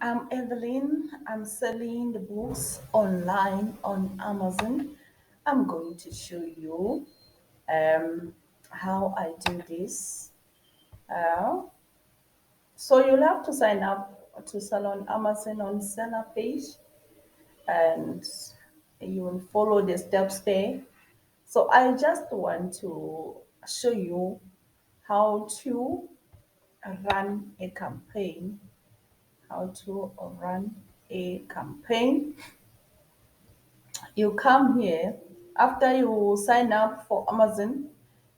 I'm Evelyn. I'm selling the books online on Amazon. I'm going to show you um, how I do this. Uh, so you'll have to sign up to sell on Amazon on seller page, and you will follow the steps there. So I just want to show you how to run a campaign. How to run a campaign. You come here after you sign up for Amazon,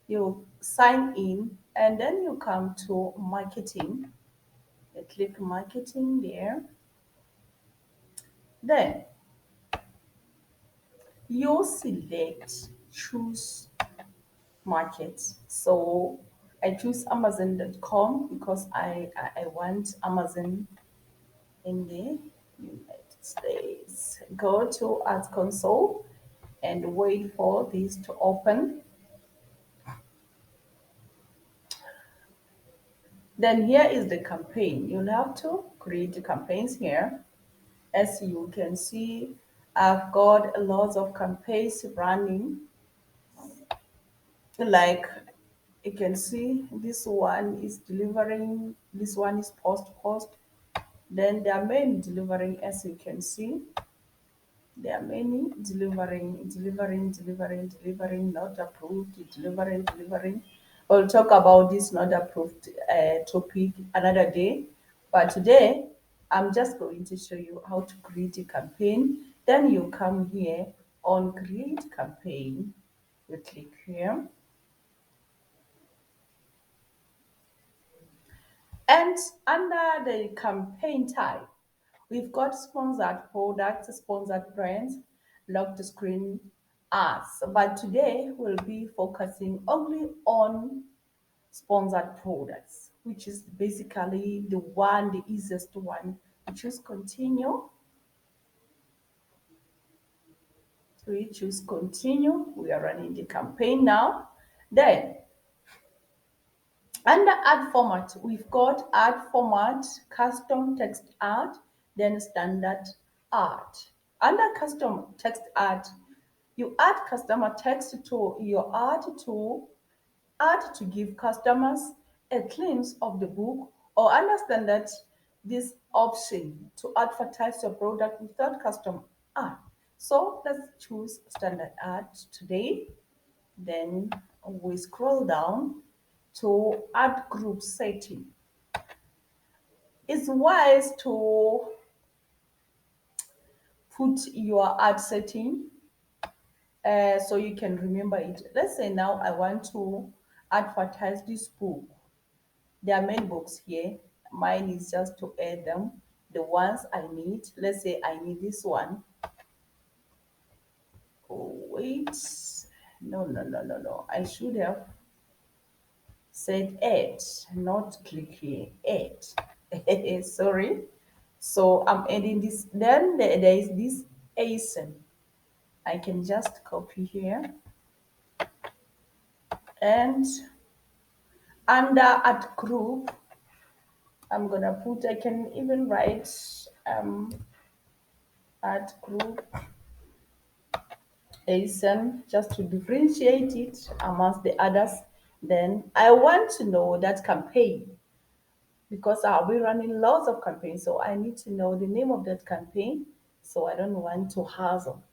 you sign in, and then you come to marketing. You click marketing there. Then you select choose market. So I choose Amazon.com because I want Amazon in the United States. Go to Ads Console and wait for this to open. Then here is the campaign. You'll have to create the campaigns here. As you can see, I've got a lot of campaigns running. Like you can see, this one is delivering, this one is post. Then there are many delivering, as you can see. There are many delivering, not approved, delivering. We'll talk about this not approved topic another day. But today, I'm just going to show you how to create a campaign. Then you come here on create campaign. You click here. And under the campaign type, we've got sponsored products, sponsored brands, locked screen ads. But today we'll be focusing only on sponsored products, which is basically the easiest one. We choose continue. We choose continue. We are running the campaign now. Then under ad format, we've got ad format, custom text ad, then standard ad. Under custom text ad, you add customer text to your ad to give customers a glimpse of the book or understand that this option to advertise your product without custom ad. So let's choose standard ad today. Then we scroll down to add group setting. It's wise to put your ad setting so you can remember it. Let's say now I want to advertise this book. There are many books here. Mine is just to add them, the ones I need. Let's say I need this one. Oh, wait. No. I should have said add, not click here. Add. Sorry. So I'm adding this. Then there is this ASIN. I can just copy here and under at group, I'm gonna put. I can even write at group ASIN just to differentiate it amongst the others. Then I want to know that campaign because I'll be running lots of campaigns, so I need to know the name of that campaign. So I don't want to hassle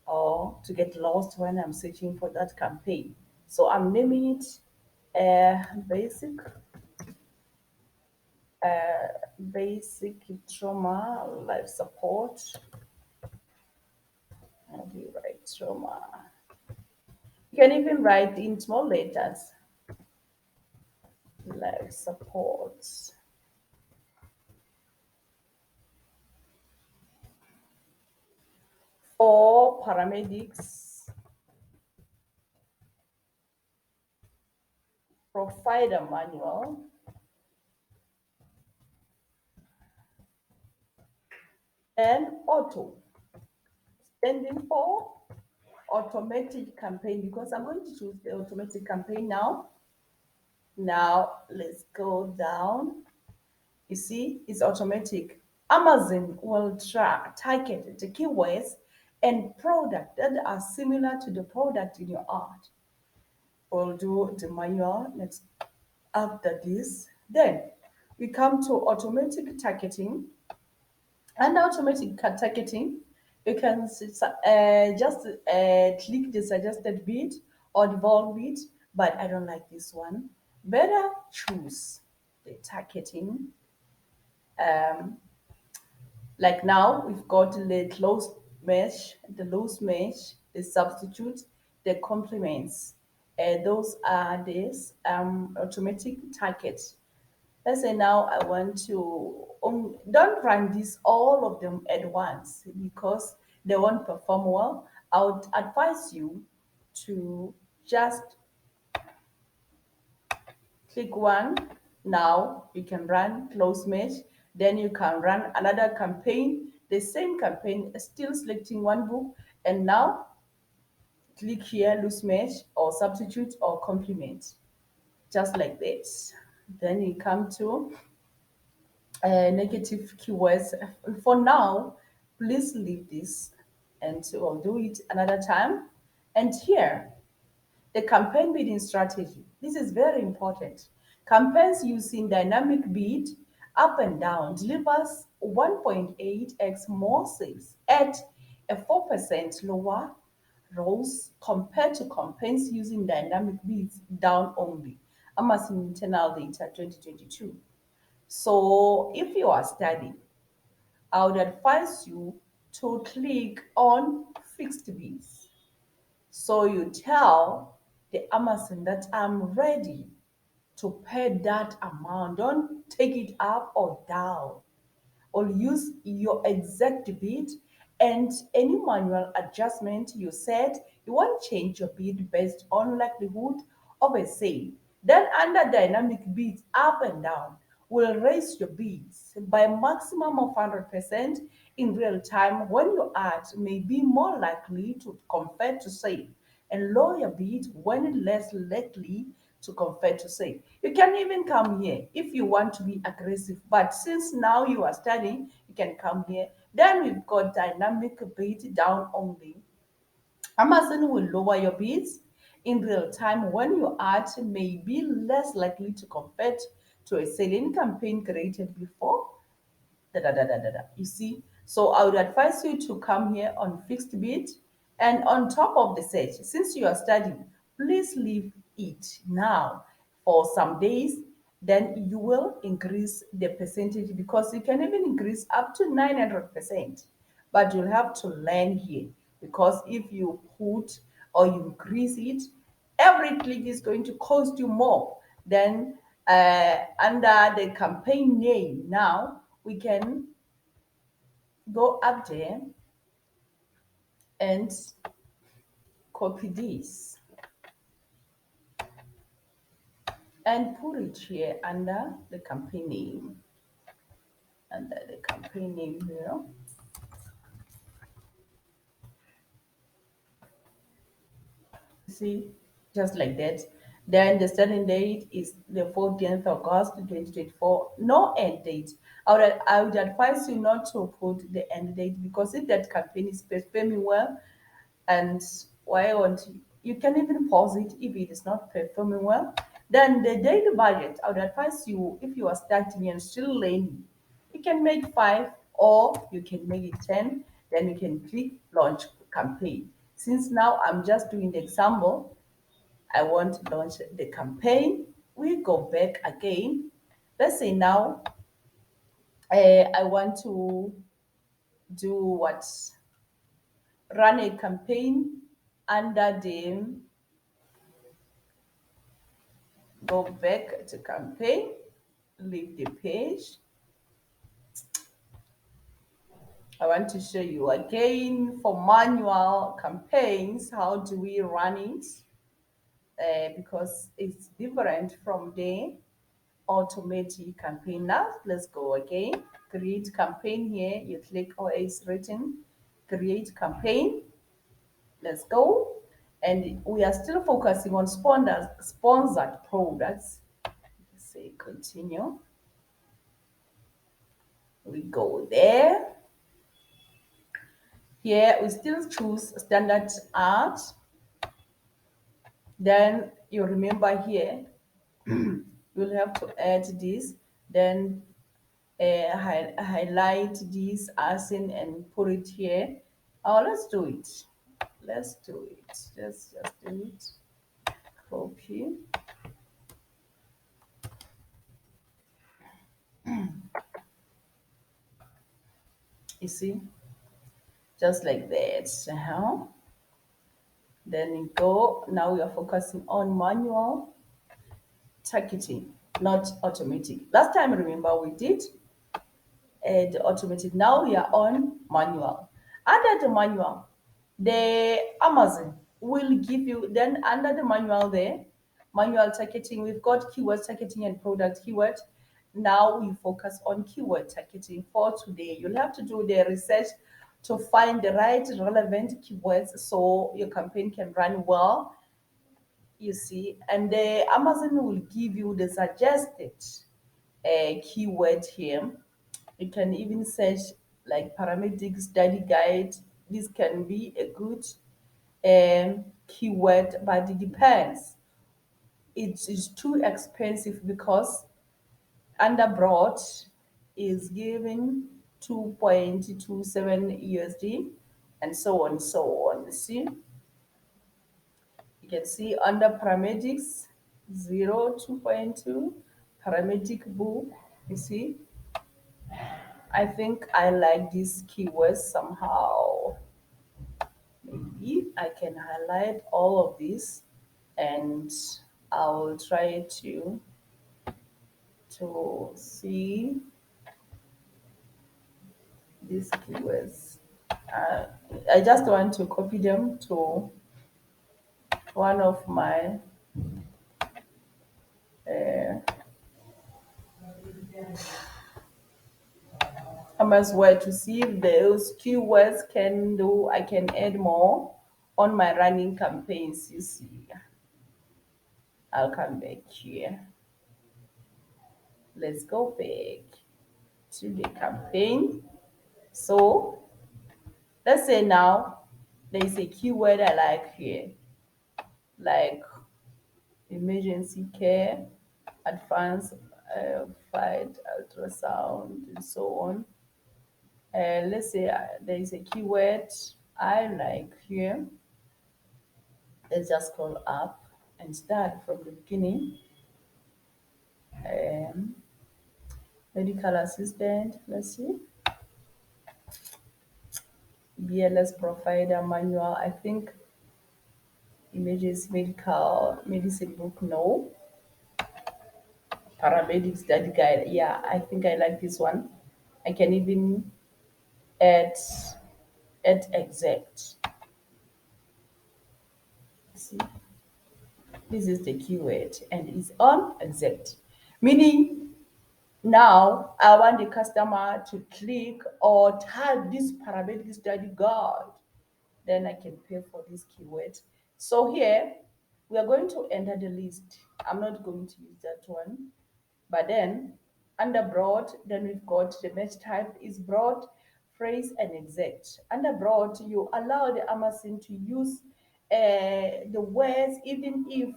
or to get lost when I'm searching for that campaign. So I'm naming it basic basic trauma life support. How do you write trauma? You can even write in small letters life support for paramedics, provider manual, and auto, standing for automatic campaign because I'm going to choose the automatic campaign now. Now let's go down. You see, it's automatic. Amazon will target the keywords and products that are similar to the product in your ad. We'll do the manual next after this. Then we come to automatic targeting. And automatic targeting, you can just click the suggested bid or default bid, but I don't like this one. Better choose the targeting. Um, like now, we've got the close mesh, the loose mesh, the substitute, the complements. Those are these automatic targets. Let's say now I want to don't run this all of them at once because they won't perform well. I would advise you to just click one. Now you can run close mesh, then you can run another campaign, the same campaign, still selecting one book, and now click here loose mesh or substitute or complement, just like this. Then you come to negative keywords. For now, please leave this and so I'll do it another time. And here, the campaign bidding strategy. This is very important. Campaigns using dynamic bid up and down delivers 1.8x more sales at a 4% lower ROAS compared to campaigns using dynamic bids down only. Amazon internal data 2022. So if you are studying, I would advise you to click on fixed bids. So you tell the Amazon that I'm ready to pay that amount. Don't take it up or down, or use your exact bid and any manual adjustment you set. You won't change your bid based on likelihood of a sale. Then under dynamic bids up and down will raise your bids by a maximum of 100% in real time when your ad may be more likely to convert to sale, and lower your bid when less likely to convert to sale. You can even come here if you want to be aggressive, but since now you are studying, you can come here. Then we've got dynamic bid down only. Amazon will lower your bids in real time when your ad may be less likely to convert to a selling campaign created before You see, so I would advise you to come here on fixed bid and on top of the search. Since you are studying, please leave it now for some days. Then you will increase the percentage because you can even increase up to 900%. But you'll have to learn here because if you put or you increase it, every click is going to cost you more. Then under the campaign name now we can go up there and copy this and put it here under the campaign name. Under the campaign name here. See, just like that. Then the starting date is the 14th August 2024. No end date. I would advise you not to put the end date because if that campaign is performing well, and why won't you can even pause it if it is not performing well. Then the daily budget, I would advise you if you are starting and still learning, you can make five or you can make it 10, then you can click launch campaign. Since now I'm just doing the example, I want to launch the campaign. We go back again. Let's say now I want to do what? Run a campaign under the go back to campaign, leave the page. I want to show you again for manual campaigns, how do we run it? Because it's different from the automatic campaign. Now let's go again. Create campaign here. You click or it's written create campaign. Let's go. And we are still focusing on sponsored products. Say continue. We go there. Here we still choose standard art. Then you remember here, you'll have to add this. Then highlight this accent and put it here. Oh, let's do it. Let's do it. Let's just do it. Copy. You see, just like that. Then you go. Now we are focusing on manual targeting, not automatic. Last time, remember, we did the automatic. Now we are on manual. Under the manual, the Amazon will give you, then under the manual there, manual targeting, we've got keyword targeting and product keyword. Now we focus on keyword targeting for today. You'll have to do the research to find the right relevant keywords so your campaign can run well, you see. And the Amazon will give you the suggested keyword here. You can even search like paramedic study guide. This can be a good keyword, but it depends. It is too expensive because underbroad is giving 2.27 USD and so on, so on. See, you can see under paramedics 2.2 paramedic book. You see, I think I like these keywords somehow. Maybe I can highlight all of this and I'll try to see these keywords. Uh, I just want to copy them to one of my Amazon word to see if those keywords can do. I can add more on my running campaigns. You see, I'll come back here. Let's go back to the campaign. So let's say now there is a keyword I like here, like emergency care, advanced fight ultrasound, and so on. Let's say there is a keyword I like here. Let's just scroll up and start from the beginning. Um, Medical assistant, let's see. BLS provider manual, I think images medical medicine book, no. Paramedic study guide, yeah, I think I like this one. I can even add exact. See, this is the keyword and it's on exact, meaning now I want the customer to click or type this paramedic study guide, then I can pay for this keyword. So here we are going to enter the list. I'm not going to use that one. But then under broad, then we've got the match type is broad, phrase, and exact. Under broad, you allow the Amazon to use the words even if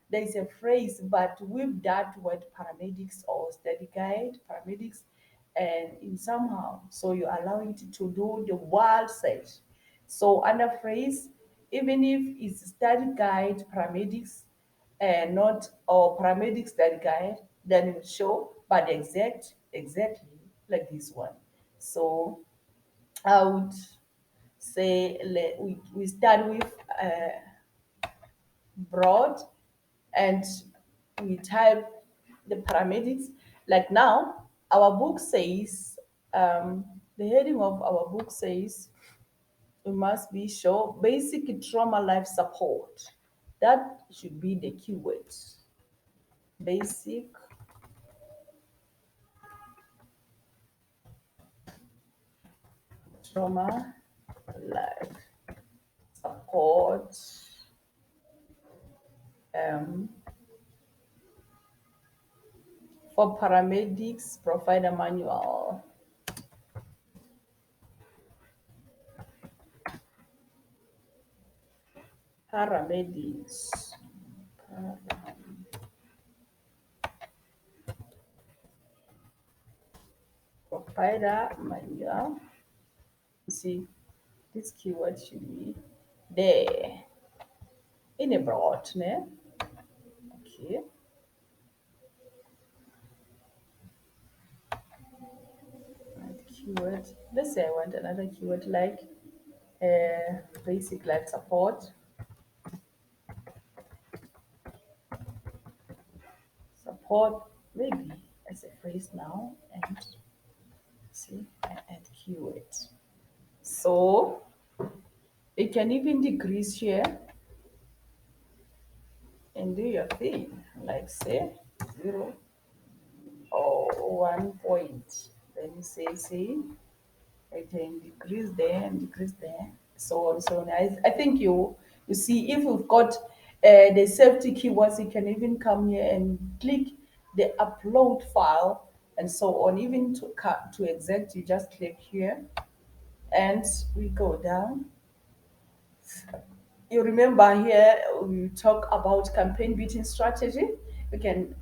there is a phrase, but with that word paramedics or study guide, paramedics, and in somehow, so you allow it to do the wild search. So under phrase, even if it's study guide, paramedics, and not or paramedic study guide, then it will show, but exactly like this one. So I would say we start with broad and we type the paramedics. Like now, our book says, the heading of our book says, we must be sure basic trauma life support. That should be the keyword. Basic trauma life support, um, for paramedics provider manual. paramedics, para- provider manual. You see, this keyword should be there in a broad, ne? Okay, and keyword. Let's say I want another keyword like basic life support, support maybe as a phrase now, and see, I add keyword. So you can even decrease here and do your thing, like say 0 or 1 point. Then you say, I can decrease there and decrease there, so on, so on. I think you see if you've got the safety keywords, you can even come here and click the upload file and so on. Even to cut to exact, you just click here and we go down. You remember here we talk about campaign beating strategy. You can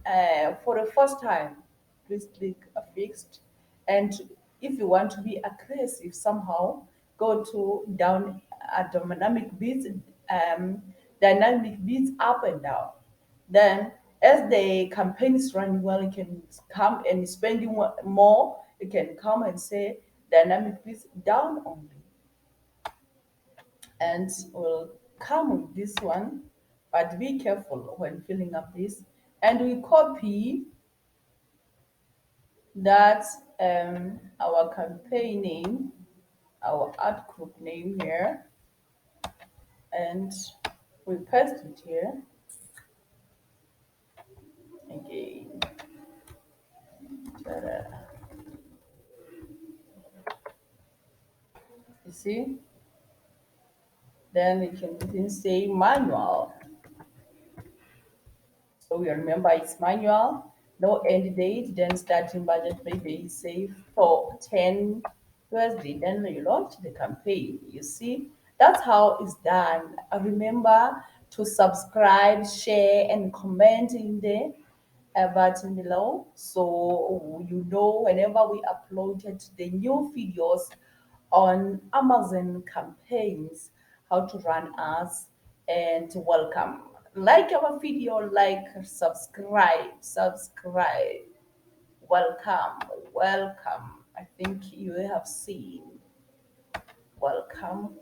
for the first time please click a fixed, and if you want to be aggressive somehow, go to down dynamic beats, um, dynamic beats up and down. Then as the campaign is running well, you can come and spending more, you can come and say dynamic beats down only, and we'll come with this one, but be careful when filling up this. And we copy that our campaign name, our ad group name here, and we paste it here again. Ta-da. You see, then we can even say manual. So we remember it's manual, no end date, then starting budget maybe say for 10 USD, then you launch the campaign. You see, that's how it's done. Remember to subscribe, share, and comment in the button below so you know whenever we uploaded the new videos on Amazon campaigns, how to run ads, and welcome. Like our video, like, subscribe. Welcome. I think you have seen. Welcome.